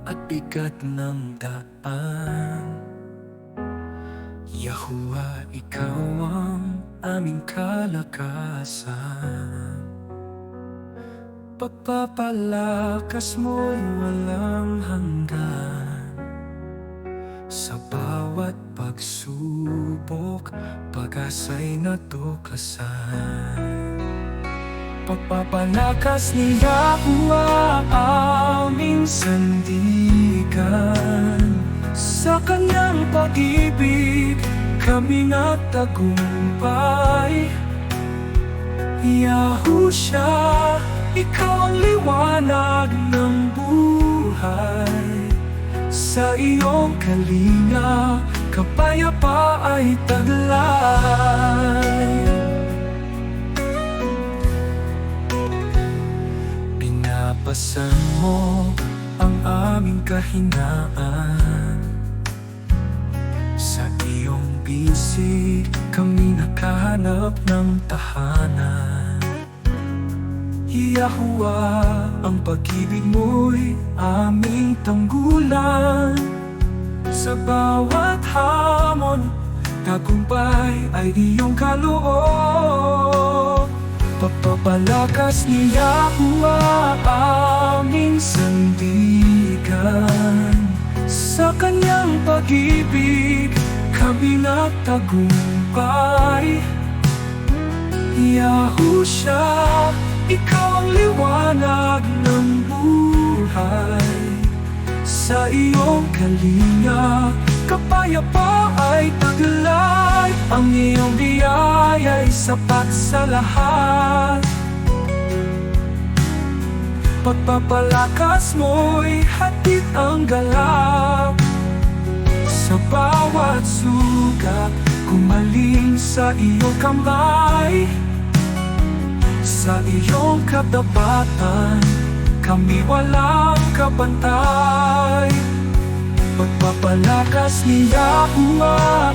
at bigat ng daan. Yahuwah, ikaw ang aming kalakasan. Pagpapalakas mo'y walang hanggan. Sa bawat pagsubok, pag-asa'y natuklasan. Pagpapalakas ni Yahuwah aming sandigan. Sa kanyang pag-ibig kami nagtagumpay. Yahushua, ikaw ang liwanag ng buhay. Sa iyong kalinga, kapayapa ay taglay. Pinapasan mo ang aming kahinaan. Sa iyong bisig, kami nakahanap ng tahanan. Yahuwah, ang pag-ibig mo'y aming tanggulan. Sa bawat hamon, tagumpay ay iyong kaloob. Pagpapalakas ni Yahuwah aming sandigan. Sa kanyang pag-ibig kami nagtagumpay. Yahushua, ikaw ang liwanag ng buhay. Sa iyong kalinga, kapayapa ay taglay. Ang iyong biyaya'y sapat sa lahat. Pagpapalakas mo'y hatid ang galak. Sa bawat sugat, kumaling sa iyong kamay. Sa iyong katapatan, kami walang kabantay. Pagpapalakas ni Yahuwah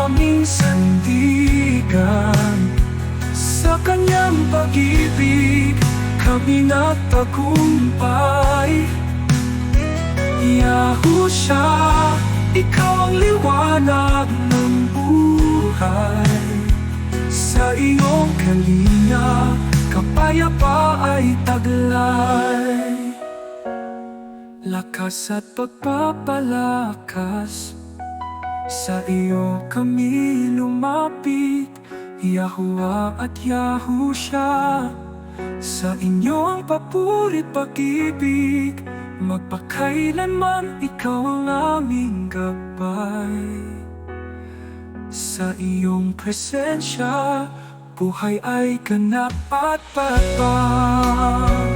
aming sandigan. Sa kanyang pag-ibig kami nagtagumpay. Yahushua, ikaw ang liwanag ng buhay. Sa iyong kalinga, kapayapa ay taglay. Lakas at pagpapalakas, sa iyo kami lumapit. Yahuwah at Yahushua, sa inyong papuri pag-ibig, magpakailanman ikaw ang aming gabay. Sa iyong presensya, buhay ay ganap at patpag.